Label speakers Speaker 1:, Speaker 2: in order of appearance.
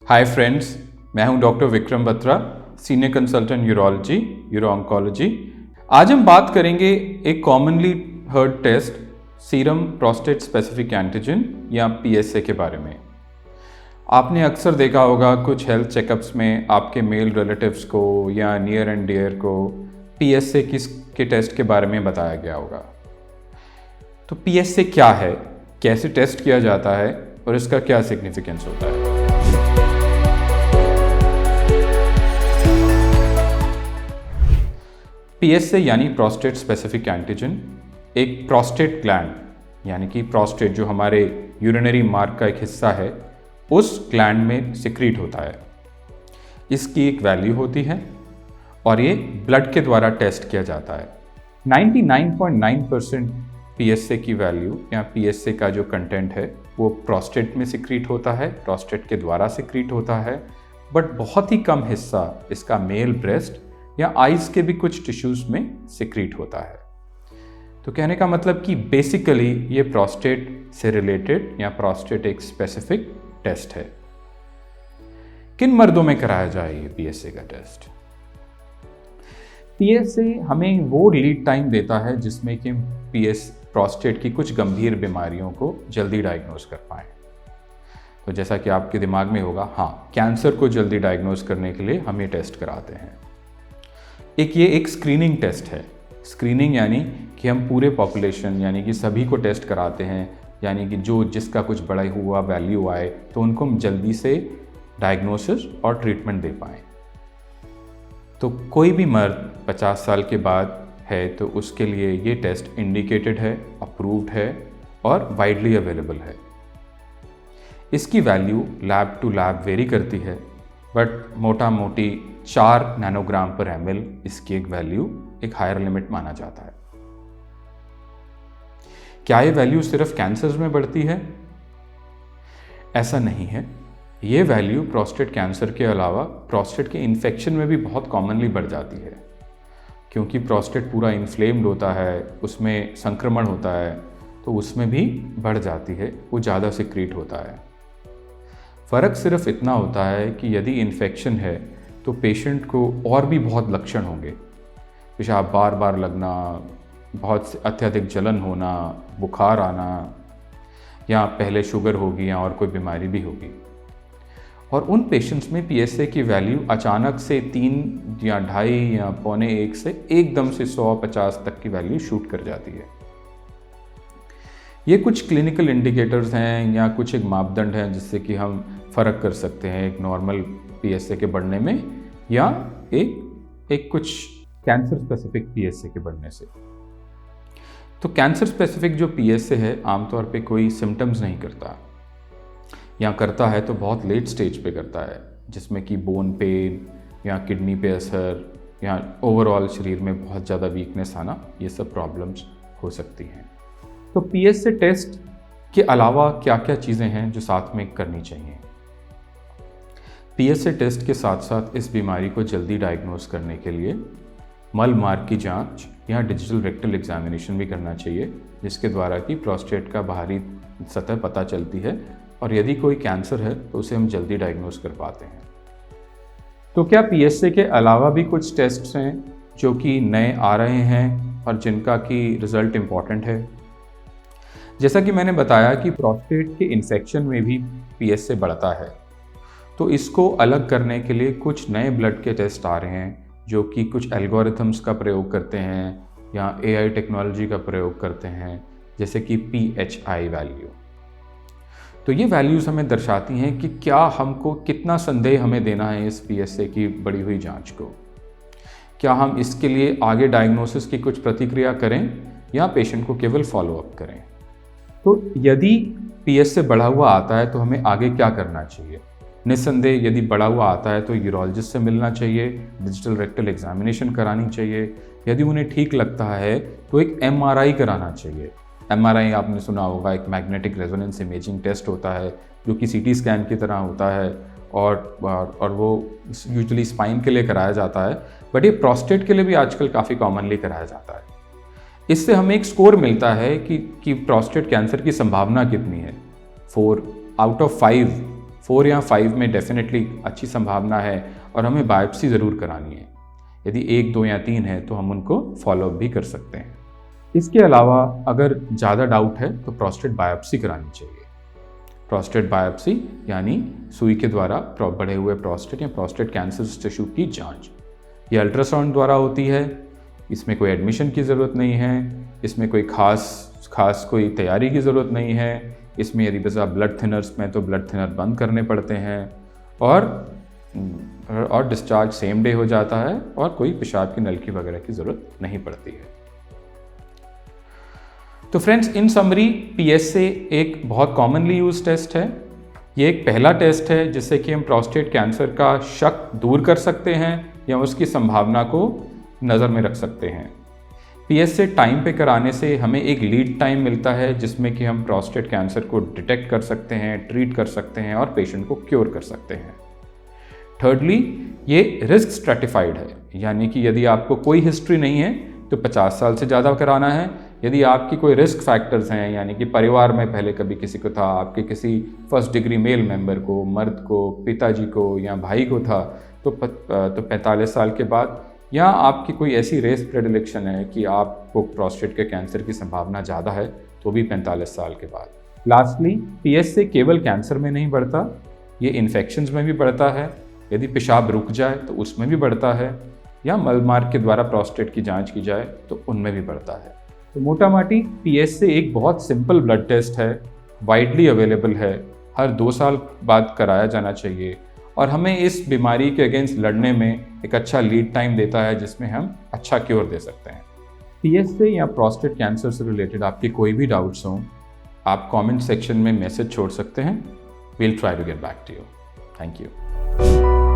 Speaker 1: हाय friends, मैं हूं doctor Vikram Batra, senior consultant urology, uro oncology. आज हम बात करेंगे एक commonly heard test, serum prostate specific antigen या पीएसए के बारे में। आपने अक्सर देखा होगा कुछ हेल्थ चेकअप्स में आपके मेल रिलेटिव्स को या नियर एंड डियर को पीएसए के टेस्ट के बारे में बताया गया होगा। तो पीएसए क्या है, कैसे टेस्ट किया जाता है और इसका क्या सिग्निफिकेंस होता है? पीएसए यानी प्रोस्टेट स्पेसिफिक एंटीजन एक प्रोस्टेट ग्लैंड यानी कि प्रोस्टेट जो हमारे यूरिनरी मार्ग का एक हिस्सा है उस ग्लैंड में सिक्रीट होता है। इसकी एक वैल्यू होती है और ये ब्लड के द्वारा टेस्ट किया जाता है। 99.9% पीएसए की वैल्यू या पीएसए का जो कंटेंट है वो प्रोस्टेट में सिक्रीट होता है, प्रोस्टेट के द्वारा सिक्रीट होता है। बट बहुत ही कम हिस्सा इसका मेल ब्रेस्ट या आइज के भी कुछ टिश्यूज में सिक्रीट होता है। तो कहने का मतलब कि बेसिकली ये प्रोस्टेट से रिलेटेड या प्रोस्टेट एक स्पेसिफिक टेस्ट है। किन मर्दों में कराया जाए ये पीएसए का टेस्ट? पीएसए हमें वो लीड टाइम देता है जिसमें कि प्रोस्टेट की कुछ गंभीर बीमारियों को जल्दी डायग्नोज कर पाएं। तो जैसा कि आपके दिमाग में होगा, हाँ, कैंसर को जल्दी डायग्नोज करने के लिए हम ये टेस्ट कराते हैं। ये एक स्क्रीनिंग टेस्ट है। स्क्रीनिंग यानी कि हम पूरे पॉपुलेशन यानी कि सभी को टेस्ट कराते हैं, यानी कि जिसका कुछ बड़ा हुआ वैल्यू आए तो उनको हम जल्दी से डायग्नोसिस और ट्रीटमेंट दे पाएँ। तो कोई भी मर्द 50 साल के बाद है तो उसके लिए ये टेस्ट इंडिकेटेड है, अप्रूव्ड है और वाइडली अवेलेबल है। इसकी value lab to lab vary करती है, बट मोटा मोटी 4 नैनोग्राम पर ml इसकी एक वैल्यू एक हायर लिमिट माना जाता है। क्या ये वैल्यू सिर्फ कैंसर्स में बढ़ती है? ऐसा नहीं है। ये वैल्यू प्रोस्टेट कैंसर के अलावा प्रोस्टेट के इन्फेक्शन में भी बहुत कॉमनली बढ़ जाती है, क्योंकि प्रोस्टेट पूरा इन्फ्लेम्ड होता है, उसमें संक्रमण होता है, तो उसमें भी बढ़ जाती है, वो ज़्यादा सिक्रीट होता है। फ़र्क सिर्फ इतना होता है कि यदि इन्फेक्शन है तो पेशेंट को और भी बहुत लक्षण होंगे, पेशाब बार बार लगना, बहुत अत्यधिक जलन होना, बुखार आना, या पहले शुगर होगी या और कोई बीमारी भी होगी। और उन पेशेंट्स में पीएसए की वैल्यू अचानक से 3 या 2.5 या 1.25 से एकदम से 150 तक की वैल्यू शूट कर जाती है। ये कुछ क्लिनिकल इंडिकेटर्स हैं या कुछ एक मापदंड हैं जिससे कि हम फ़र्क कर सकते हैं एक नॉर्मल पीएसए के बढ़ने में या एक कुछ कैंसर स्पेसिफिक पीएसए के बढ़ने से। तो कैंसर स्पेसिफिक जो पीएसए है आमतौर पे कोई सिम्टम्स नहीं करता, या करता है तो बहुत लेट स्टेज पे करता है, जिसमें कि बोन पेन या किडनी पे असर या ओवरऑल शरीर में बहुत ज़्यादा वीकनेस आना, ये सब प्रॉब्लम्स हो सकती हैं। तो पीएसए टेस्ट के अलावा क्या क्या चीज़ें हैं जो साथ में करनी चाहिए? पीएसए टेस्ट के साथ साथ इस बीमारी को जल्दी डायग्नोज करने के लिए मल मार्ग की जांच या डिजिटल रेक्टल एग्जामिनेशन भी करना चाहिए, जिसके द्वारा कि प्रोस्टेट का बाहरी सतह पता चलती है और यदि कोई कैंसर है तो उसे हम जल्दी डायग्नोज कर पाते हैं। तो क्या पीएसए के अलावा भी कुछ टेस्ट्स हैं जो कि नए आ रहे हैं और जिनका कि रिज़ल्ट इम्पॉर्टेंट है? जैसा कि मैंने बताया कि प्रोस्टेट के इन्फेक्शन में भी पीएसए बढ़ता है, तो इसको अलग करने के लिए कुछ नए ब्लड के टेस्ट आ रहे हैं जो कि कुछ एल्गोरिथम्स का प्रयोग करते हैं या एआई टेक्नोलॉजी का प्रयोग करते हैं, जैसे कि PHI वैल्यू। तो ये वैल्यूज़ हमें दर्शाती हैं कि क्या हमको कितना संदेह हमें देना है इस पीएसए की बढ़ी हुई जांच को। क्या हम इसके लिए आगे डायग्नोसिस की कुछ प्रतिक्रिया करें या पेशेंट को केवल फॉलोअप करें। तो यदि पीएसए बढ़ा हुआ आता है तो हमें आगे क्या करना चाहिए? निस्संदेह यदि बढ़ा हुआ आता है तो यूरोलॉजिस्ट से मिलना चाहिए, डिजिटल रेक्टल एग्जामिनेशन करानी चाहिए। यदि उन्हें ठीक लगता है तो एक MRI कराना चाहिए। MRI आपने सुना होगा, एक मैग्नेटिक रेजोनेंस इमेजिंग टेस्ट होता है जो कि CT स्कैन की तरह होता है और वो यूजुअली स्पाइन के लिए कराया जाता है, बट ये प्रोस्टेट के लिए भी आजकल काफ़ी कॉमनली कराया जाता है। इससे हमें एक स्कोर मिलता है कि प्रोस्टेट कैंसर की संभावना कितनी है। 4 out of 5 4 या 5 में डेफिनेटली अच्छी संभावना है और हमें बायोप्सी ज़रूर करानी है। यदि 1, 2 या 3 है तो हम उनको फॉलोअप भी कर सकते हैं। इसके अलावा अगर ज़्यादा डाउट है तो प्रोस्टेट बायोप्सी करानी चाहिए। प्रोस्टेट बायोप्सी यानी सुई के द्वारा बढ़े हुए प्रोस्टेट या प्रोस्टेट कैंसर टिश्यू की जांच। ये अल्ट्रासाउंड द्वारा होती है, इसमें कोई एडमिशन की ज़रूरत नहीं है, इसमें कोई खास कोई तैयारी की ज़रूरत नहीं है। इसमें यदि बस आप ब्लड थिनर्स में तो ब्लड थिनर बंद करने पड़ते हैं और डिस्चार्ज सेम डे हो जाता है और कोई पेशाब की नलकी वगैरह की ज़रूरत नहीं पड़ती है। तो फ्रेंड्स, इन समरी PSA एक बहुत कॉमनली यूज टेस्ट है। ये एक पहला टेस्ट है जिससे कि हम प्रोस्टेट कैंसर का शक दूर कर सकते हैं या उसकी संभावना को नज़र में रख सकते हैं। PSA टाइम पे कराने से हमें एक लीड टाइम मिलता है जिसमें कि हम प्रोस्टेट कैंसर को डिटेक्ट कर सकते हैं, ट्रीट कर सकते हैं और पेशेंट को क्योर कर सकते हैं। थर्डली, ये रिस्क स्ट्रेटिफाइड है, यानी कि यदि आपको कोई हिस्ट्री नहीं है तो 50 साल से ज़्यादा कराना है। यदि आपकी कोई रिस्क फैक्टर्स हैं, यानी कि परिवार में पहले कभी किसी को था, आपके किसी फर्स्ट डिग्री मेल मेंबर को, मर्द को, पिताजी को या भाई को था, तो 45 साल के बाद, या आपकी कोई ऐसी रेस प्रेडिलेक्शन है कि आपको प्रोस्टेट के कैंसर की संभावना ज़्यादा है, तो भी 45 साल के बाद। लास्टली, PSA केवल कैंसर में नहीं बढ़ता, ये इन्फेक्शंस में भी बढ़ता है। यदि पेशाब रुक जाए तो उसमें भी बढ़ता है, या मलमार्ग के द्वारा प्रोस्टेट की जांच की जाए तो उनमें भी बढ़ता है। तो मोटा माटी PSA एक बहुत सिंपल ब्लड टेस्ट है, वाइडली अवेलेबल है, हर 2 साल बाद कराया जाना चाहिए और हमें इस बीमारी के अगेंस्ट लड़ने में एक अच्छा लीड टाइम देता है जिसमें हम अच्छा क्योर दे सकते हैं। PSA या प्रोस्टेट कैंसर से रिलेटेड आपके कोई भी डाउट्स हों, आप कमेंट सेक्शन में मैसेज छोड़ सकते हैं। We'll try to get back to you. Thank you.